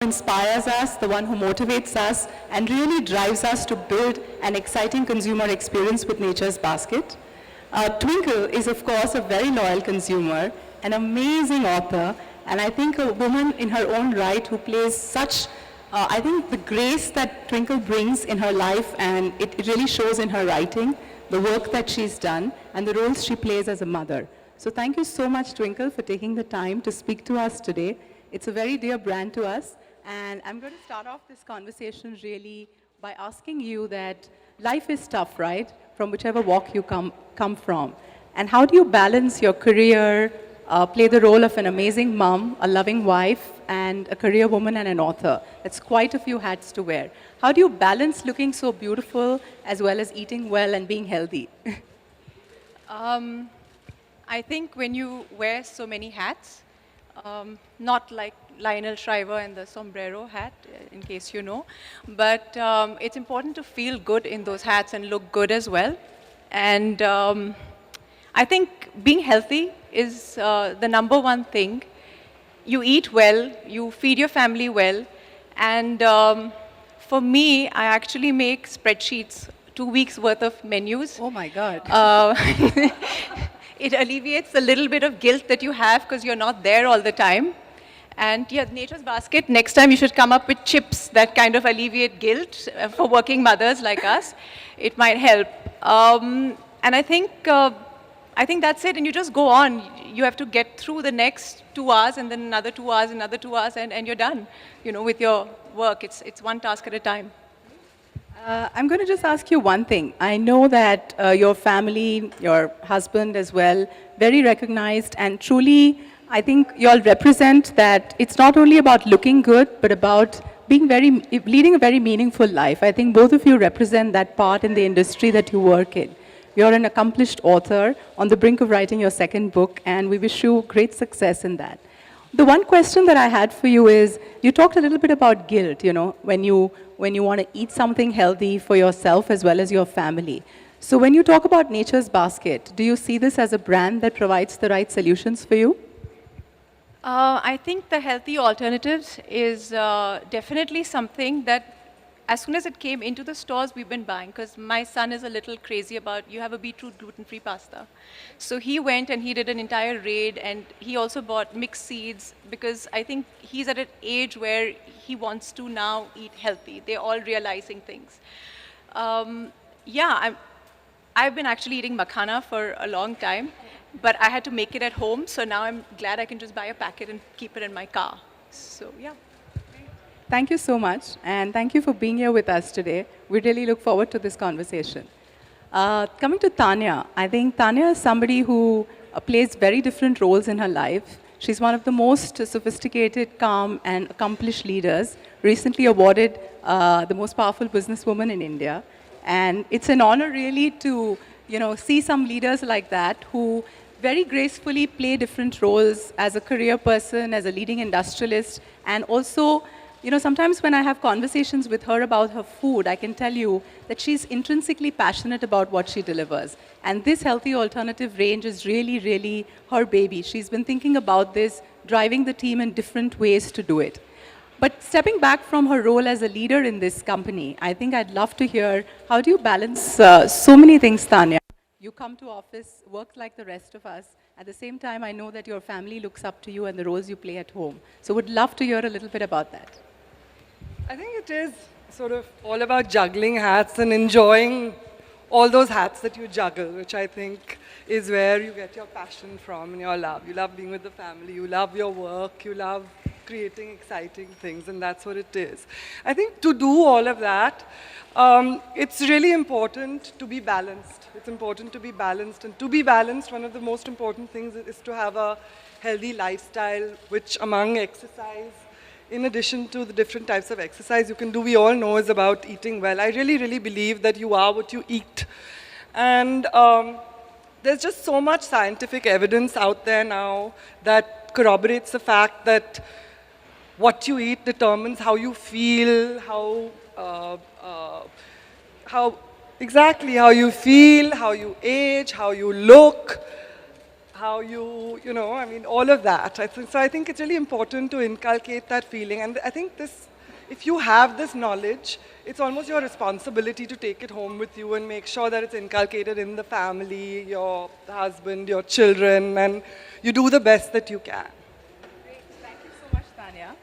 inspires us, the one who motivates us, and really drives us to build an exciting consumer experience with Nature's Basket. Twinkle is, of course, a very loyal consumer, an amazing author, and I think a woman in her own right who plays such, I think the grace that Twinkle brings in her life, and it really shows in her writing, the work that she's done, and the roles she plays as a mother. So thank you so much, Twinkle, for taking the time to speak to us today. It's a very dear brand to us, and I'm going to start off this conversation really by asking you that life is tough, right? From whichever walk you come from. And how do you balance your career, play the role of an amazing mom, a loving wife, and a career woman and an author? That's quite a few hats to wear. How do you balance looking so beautiful as well as eating well and being healthy? I think when you wear so many hats, not like Lionel Shriver and the sombrero hat, in case you know, but it's important to feel good in those hats and look good as well. And I think being healthy is the number one thing. You eat well, you feed your family well, and for me, I actually make spreadsheets, 2 weeks worth of menus. Oh my God. It alleviates a little bit of guilt that you have because you're not there all the time. And yeah, Nature's Basket, next time you should come up with chips that kind of alleviate guilt for working mothers like us. It might help. And I think that's it. And you just go on. You have to get through the next 2 hours and then another 2 hours, another 2 hours, and you're done, with your work. It's one task at a time. I'm going to just ask you one thing. I know that your family, your husband as well, very recognized, and truly, I think you all represent that it's not only about looking good, but about leading a very meaningful life. I think both of you represent that part in the industry that you work in. You're an accomplished author on the brink of writing your second book, and we wish you great success in that. The one question that I had for you is, you talked a little bit about guilt, when you want to eat something healthy for yourself as well as your family. So when you talk about Nature's Basket, do you see this as a brand that provides the right solutions for you? I think the healthy alternatives is definitely something that as soon as it came into the stores, we've been buying, because my son is a little crazy about, you have a beetroot gluten-free pasta. So he went and he did an entire raid, and he also bought mixed seeds, because I think he's at an age where he wants to now eat healthy. They're all realizing things. Yeah, I've been actually eating makhana for a long time, but I had to make it at home, so now I'm glad I can just buy a packet and keep it in my car. So, yeah. Thank you so much, and thank you for being here with us today. We really look forward to this conversation. Coming to Tanya, I think Tanya is somebody who plays very different roles in her life. She's one of the most sophisticated, calm, and accomplished leaders, recently awarded the most powerful businesswoman in India. And it's an honor really to see some leaders like that who very gracefully play different roles as a career person, as a leading industrialist, and also sometimes when I have conversations with her about her food, I can tell you that she's intrinsically passionate about what she delivers. And this healthy alternative range is really, really her baby. She's been thinking about this, driving the team in different ways to do it. But stepping back from her role as a leader in this company, I think I'd love to hear, how do you balance so many things, Tanya? You come to office, work like the rest of us. At the same time, I know that your family looks up to you and the roles you play at home. So would love to hear a little bit about that. I think it is sort of all about juggling hats and enjoying all those hats that you juggle, which I think is where you get your passion from and your love. You love being with the family, you love your work, you love creating exciting things, and that's what it is. I think to do all of that, it's really important to be balanced. It's important to be balanced, and to be balanced, one of the most important things is to have a healthy lifestyle, which among exercise, in addition to the different types of exercise you can do, we all know is about eating well. I really, really believe that you are what you eat. And there's just so much scientific evidence out there now that corroborates the fact that what you eat determines how you feel, how you feel, how you age, how you look, how you know, I mean, all of that. I think it's really important to inculcate that feeling. And I think if you have this knowledge, it's almost your responsibility to take it home with you and make sure that it's inculcated in the family, your husband, your children, and you do the best that you can. Thank you so much, Tanya.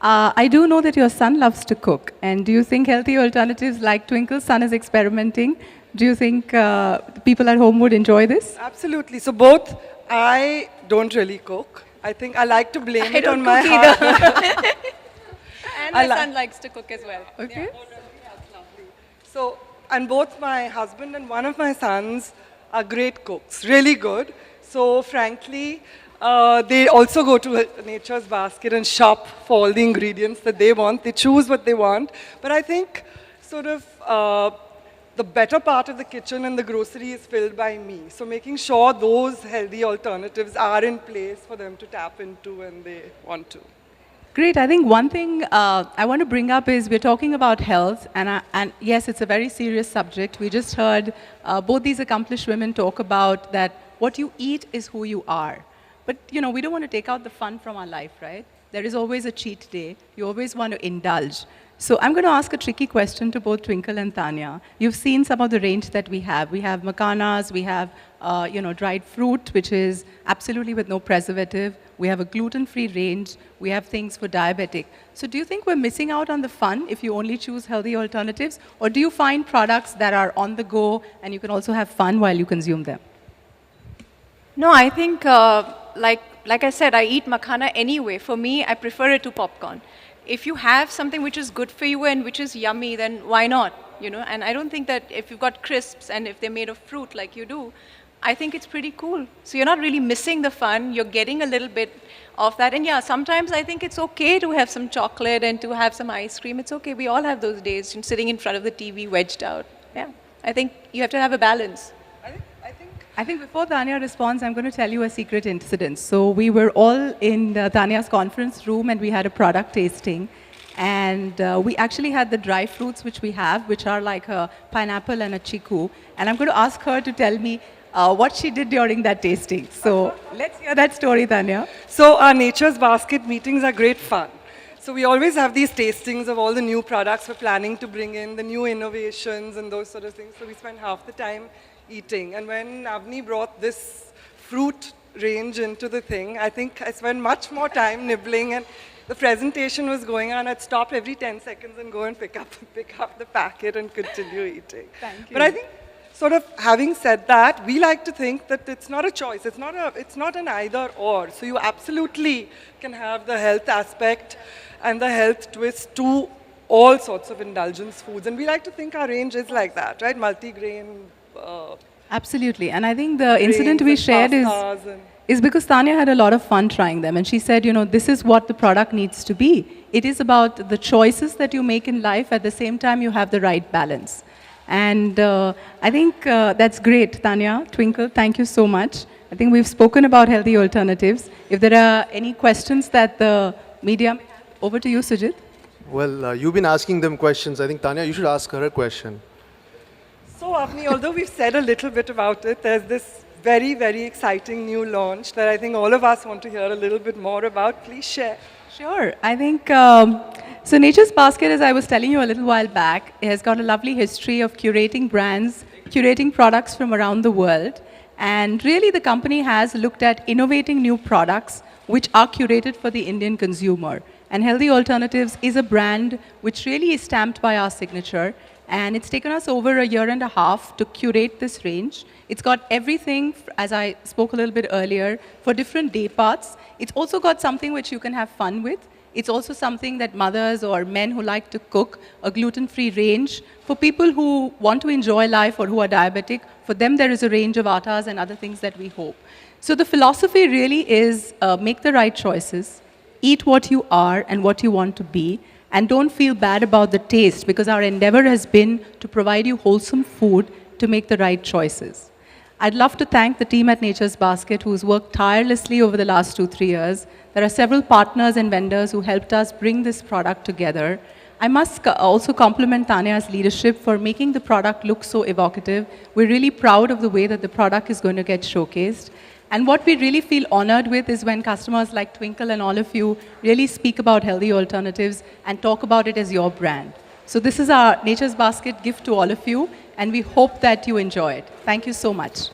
I do know that your son loves to cook. And do you think healthy alternatives like Twinkle's son is experimenting? Do you think people at home would enjoy this? Absolutely. So both, I don't really cook. I think I like to blame I it don't on my cook husband. And I my like- son likes to cook as well. Okay. So, and both my husband and one of my sons are great cooks, really good. So, frankly, they also go to Nature's Basket and shop for all the ingredients that they want. They choose what they want. But I think sort of the better part of the kitchen and the grocery is filled by me. So, making sure those healthy alternatives are in place for them to tap into when they want to. Great. I think one thing I want to bring up is we're talking about health, and yes, it's a very serious subject. We just heard both these accomplished women talk about that what you eat is who you are. But you know, we don't want to take out the fun from our life, right? There is always a cheat day. You always want to indulge. So I'm going to ask a tricky question to both Twinkle and Tanya. You've seen some of the range that we have. We have makanas, we have dried fruit, which is absolutely with no preservative. We have a gluten-free range. We have things for diabetic. So do you think we're missing out on the fun if you only choose healthy alternatives? Or do you find products that are on the go and you can also have fun while you consume them? No, I think, like I said, I eat makhana anyway. For me, I prefer it to popcorn. If you have something which is good for you and which is yummy, then why not? You know, and I don't think that if you've got crisps and if they're made of fruit like you do, I think it's pretty cool. So you're not really missing the fun. You're getting a little bit of that. And yeah, sometimes I think it's okay to have some chocolate and to have some ice cream. It's okay. We all have those days, sitting in front of the TV, wedged out. Yeah, I think you have to have a balance. I think before Tanya responds, I'm going to tell you a secret incident. So we were all in Tanya's conference room and we had a product tasting. And we actually had the dry fruits which we have, which are like a pineapple and a chiku. And I'm going to ask her to tell me what she did during that tasting. So let's hear that story, Tanya. So our Nature's Basket meetings are great fun. So we always have these tastings of all the new products we're planning to bring in, the new innovations and those sort of things. So we spend half the time eating. And when Avni brought this fruit range into the thing, I think I spent much more time nibbling, and the presentation was going on. I'd stop every 10 seconds and go and pick up the packet and continue eating. Thank you. But I think, sort of having said that, we like to think that it's not a choice. It's not an either or. So you absolutely can have the health aspect and the health twist to all sorts of indulgence foods. And we like to think our range is like that, right? Multigrain. Absolutely. And I think the incident we and shared pastas and- is because Tanya had a lot of fun trying them. And she said, you know, this is what the product needs to be. It is about the choices that you make in life. At the same time, you have the right balance. And I think that's great, Tanya. Twinkle, thank you so much. I think we've spoken about healthy alternatives. If there are any questions that the media may have, over to you, Sujit. Well, you've been asking them questions. I think, Tanya, you should ask her a question. So, Avni, although we've said a little bit about it, there's this very, very exciting new launch that I think all of us want to hear a little bit more about. Please share. Sure. I think, so Nature's Basket, as I was telling you a little while back, has got a lovely history of curating brands, curating products from around the world. And really the company has looked at innovating new products which are curated for the Indian consumer. And Healthy Alternatives is a brand which really is stamped by our signature. And it's taken us over 1.5 years to curate this range. It's got everything, as I spoke a little bit earlier, for different day parts. It's also got something which you can have fun with. It's also something that mothers or men who like to cook, a gluten-free range. For people who want to enjoy life or who are diabetic, for them there is a range of attas and other things that we hope. So the philosophy really is make the right choices, eat what you are and what you want to be, and don't feel bad about the taste, because our endeavor has been to provide you wholesome food to make the right choices. I'd love to thank the team at Nature's Basket who's worked tirelessly over the last 2-3 years. There are several partners and vendors who helped us bring this product together. I must also compliment Tanya's leadership for making the product look so evocative. We're really proud of the way that the product is going to get showcased. And what we really feel honored with is when customers like Twinkle and all of you really speak about healthy alternatives and talk about it as your brand. So this is our Nature's Basket gift to all of you, and we hope that you enjoy it. Thank you so much.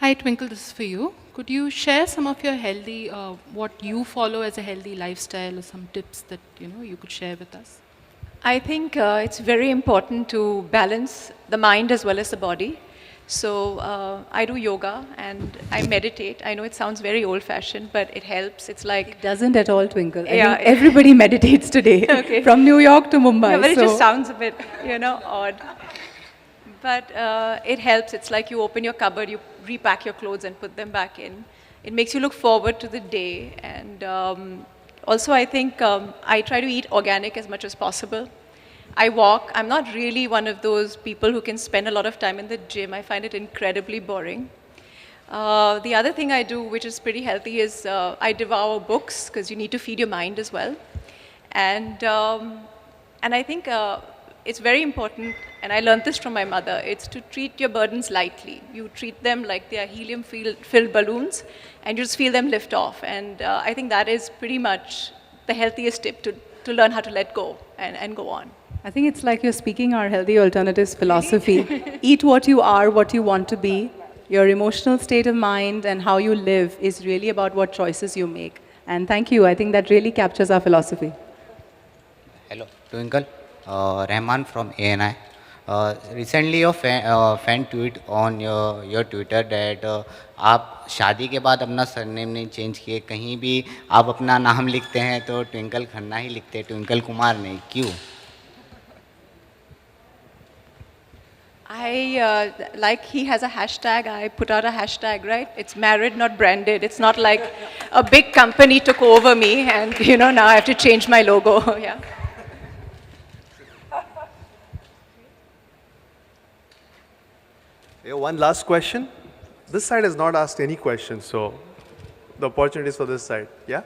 Hi Twinkle, this is for you. Could you share some of your healthy, what you follow as a healthy lifestyle, or some tips that you could share with us? I think it's very important to balance the mind as well as the body. So I do yoga and I meditate. I know it sounds very old-fashioned, but it helps. It's like It doesn't at all, Twinkle. I Yeah. think everybody meditates today, Okay. from New York to Mumbai. yeah, but it so just sounds a bit, odd. But it helps. It's like you open your cupboard, you repack your clothes and put them back in. It makes you look forward to the day. And also, I think I try to eat organic as much as possible. I walk. I'm not really one of those people who can spend a lot of time in the gym. I find it incredibly boring. The other thing I do, which is pretty healthy, is I devour books because you need to feed your mind as well. And I think it's very important, and I learned this from my mother, it's to treat your burdens lightly. You treat them like they are helium-filled balloons, and you just feel them lift off. And I think that is pretty much the healthiest tip to learn how to let go and go on. I think it's like you're speaking our healthy alternatives philosophy. Eat what you are, what you want to be. Your emotional state of mind and how you live is really about what choices you make. And thank you. I think that really captures our philosophy. Hello, Twinkle. Rahman from ANI. Recently, your fan tweet on your Twitter that आप शादी के बाद अपना surname नहीं change किए, कहीं भी आप अपना नाम लिखते हैं तो ट्विंकल खन्ना ही लिखते हैं, ट्विंकल कुमार नहीं, क्यों? Like he has a hashtag, I put out a hashtag, right? It's married, not branded. It's not like a big company took over me and, now I have to change my logo. Yeah. Yeah, one last question. This side has not asked any questions, so the opportunity is for this side. Yeah?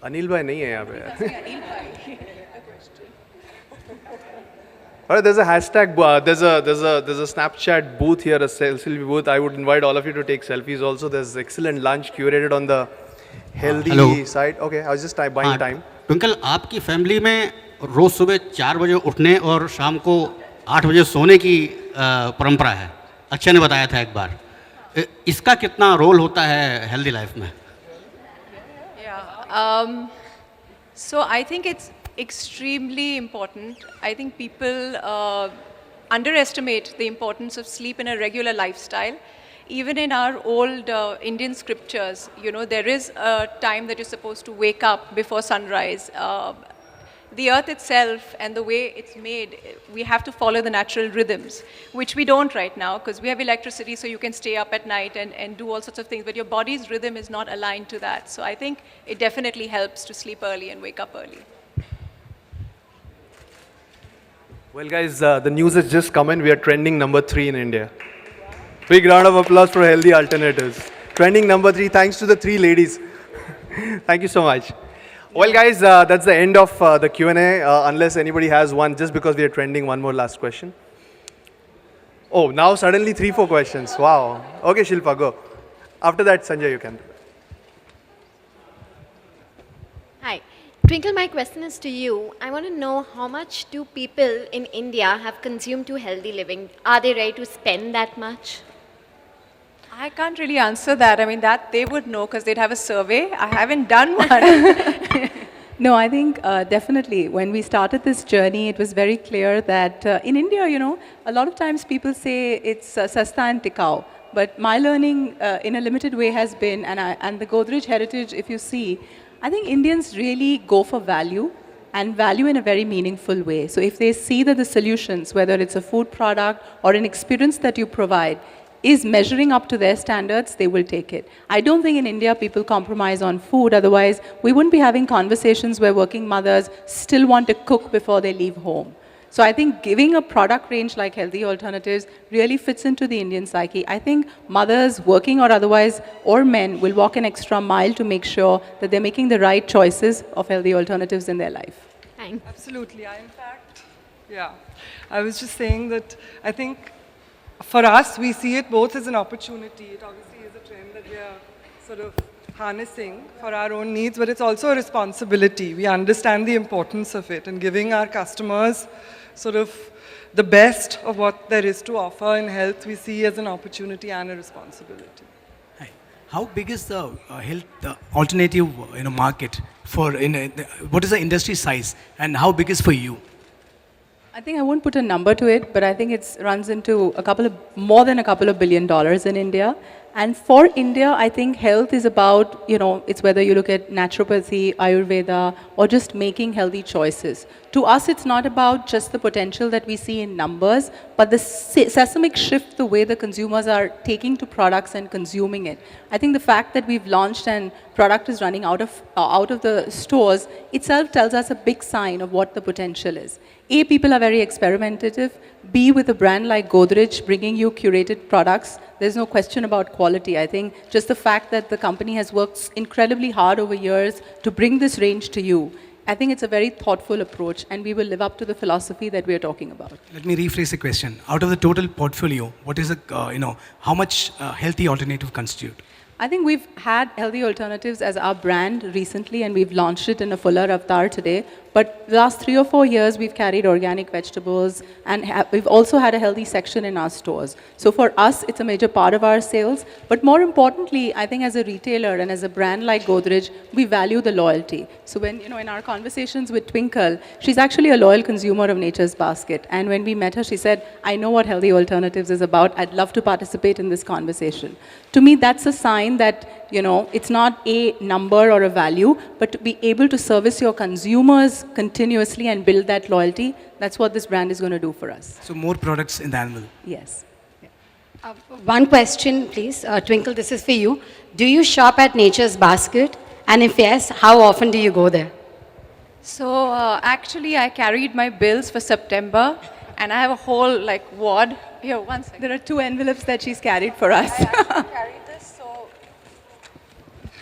Anil bhai nahi hai yahan pe. All right, there's a hashtag, there's a Snapchat booth here, a selfie booth. I would invite all of you to take selfies also. There's excellent lunch curated on the healthy Hello. side. Okay, I was just buying time. Twinkle, आपकी family में रोज़ सुबह 4 बजे उठने और शाम को 8 बजे सोने की परंपरा है। अक्षय ने बताया था एक बार। इसका कितना रोल होता है हेल्दी लाइफ में? Yeah. So I think it's extremely important. I think people underestimate the importance of sleep in a regular lifestyle. Even in our old Indian scriptures, there is a time that you're supposed to wake up before sunrise. The earth itself and the way it's made, we have to follow the natural rhythms, which we don't right now because we have electricity, so you can stay up at night and do all sorts of things, but your body's rhythm is not aligned to that. So I think it definitely helps to sleep early and wake up early. Well, guys, the news has just come in. We are trending number 3 in India. Big round of applause for healthy alternatives. Trending number 3, thanks to the 3 ladies. Thank you so much. Well, guys, that's the end of the Q&A. Unless anybody has one, just because we are trending, one more last question. Oh, now suddenly 3-4 questions. Wow. Okay, Shilpa, go. After that, Sanjay, you can. Hi. Twinkle, my question is to you. I want to know how much do people in India have consumed to healthy living? Are they ready to spend that much? I can't really answer that. I mean, that they would know because they'd have a survey. I haven't done one. No, I think definitely when we started this journey, it was very clear that in India, a lot of times people say it's sasta and tikau. But my learning in a limited way has been, and the Godrej heritage, if you see, I think Indians really go for value and value in a very meaningful way. So if they see that the solutions, whether it's a food product or an experience that you provide, is measuring up to their standards, they will take it. I don't think in India people compromise on food, otherwise we wouldn't be having conversations where working mothers still want to cook before they leave home. So I think giving a product range like Healthy Alternatives really fits into the Indian psyche. I think mothers, working or otherwise, or men, will walk an extra mile to make sure that they're making the right choices of healthy alternatives in their life. Thanks. Absolutely. I was just saying that I think for us, we see it both as an opportunity. It obviously is a trend that we are sort of harnessing for our own needs, but it's also a responsibility. We understand the importance of it and giving our customers sort of the best of what there is to offer in health, we see as an opportunity and a responsibility. Hi. How big is the health alternative market for what is the industry size and how big is for you? I think I won't put a number to it, but I think it runs into more than a couple of $1 billion in India. And for India, I think health is about, it's whether you look at naturopathy, Ayurveda, or just making healthy choices. To us, it's not about just the potential that we see in numbers, but the seismic shift, the way the consumers are taking to products and consuming it. I think the fact that we've launched and product is running out of the stores itself tells us a big sign of what the potential is. A, people are very experimentative. B, with a brand like Godrej bringing you curated products, there's no question about quality. I think just the fact that the company has worked incredibly hard over years to bring this range to you, I think it's a very thoughtful approach, and we will live up to the philosophy that we are talking about. Let me rephrase the question. Out of the total portfolio, what is how much healthy alternative constitute? I think we've had Healthy Alternatives as our brand recently, and we've launched it in a fuller avatar today. But the last 3 or 4 years, we've carried organic vegetables, and we've also had a healthy section in our stores. So for us, it's a major part of our sales. But more importantly, I think as a retailer and as a brand like Godrej, we value the loyalty. So when, in our conversations with Twinkle, she's actually a loyal consumer of Nature's Basket. And when we met her, she said, I know what Healthy Alternatives is about. I'd love to participate in this conversation. To me, that's a sign that, it's not a number or a value, but to be able to service your consumers continuously and build that loyalty, that's what this brand is going to do for us. So more products in the animal. Yes. One question, please. Twinkle, this is for you. Do you shop at Nature's Basket? And if yes, how often do you go there? So actually, I carried my bills for September, and I have a whole wad. Here, one second. There are 2 envelopes that she's carried for us. I carried this, so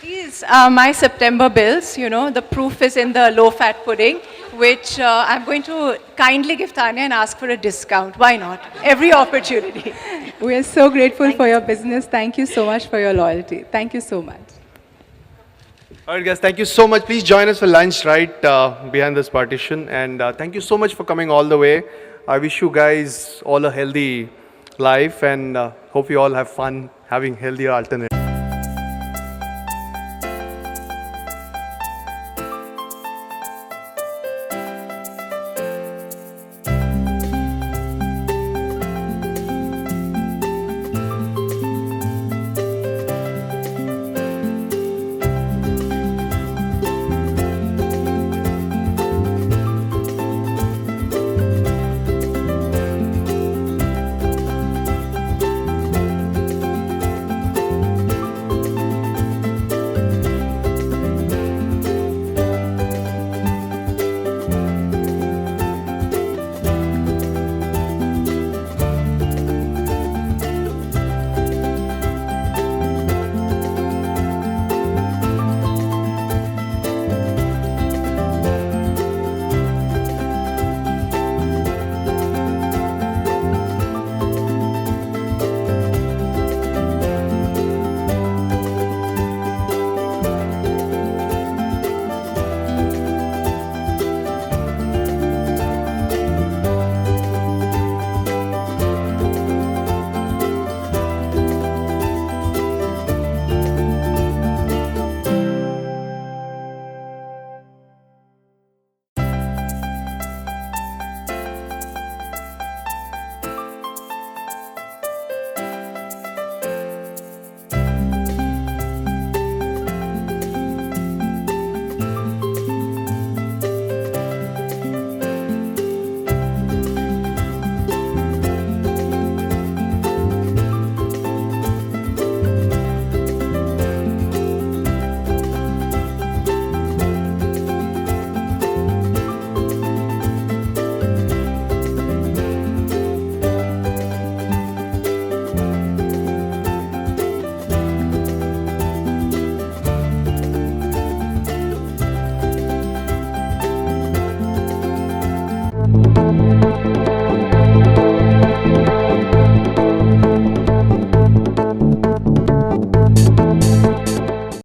these are my September bills. The proof is in the low-fat pudding, which I'm going to kindly give Tanya and ask for a discount. Why not? Every opportunity. We are so grateful for your business. Thank you so much for your loyalty. Thank you so much. All right, guys, thank you so much. Please join us for lunch right behind this partition. And thank you so much for coming all the way. I wish you guys all a healthy life, and hope you all have fun having healthier alternatives.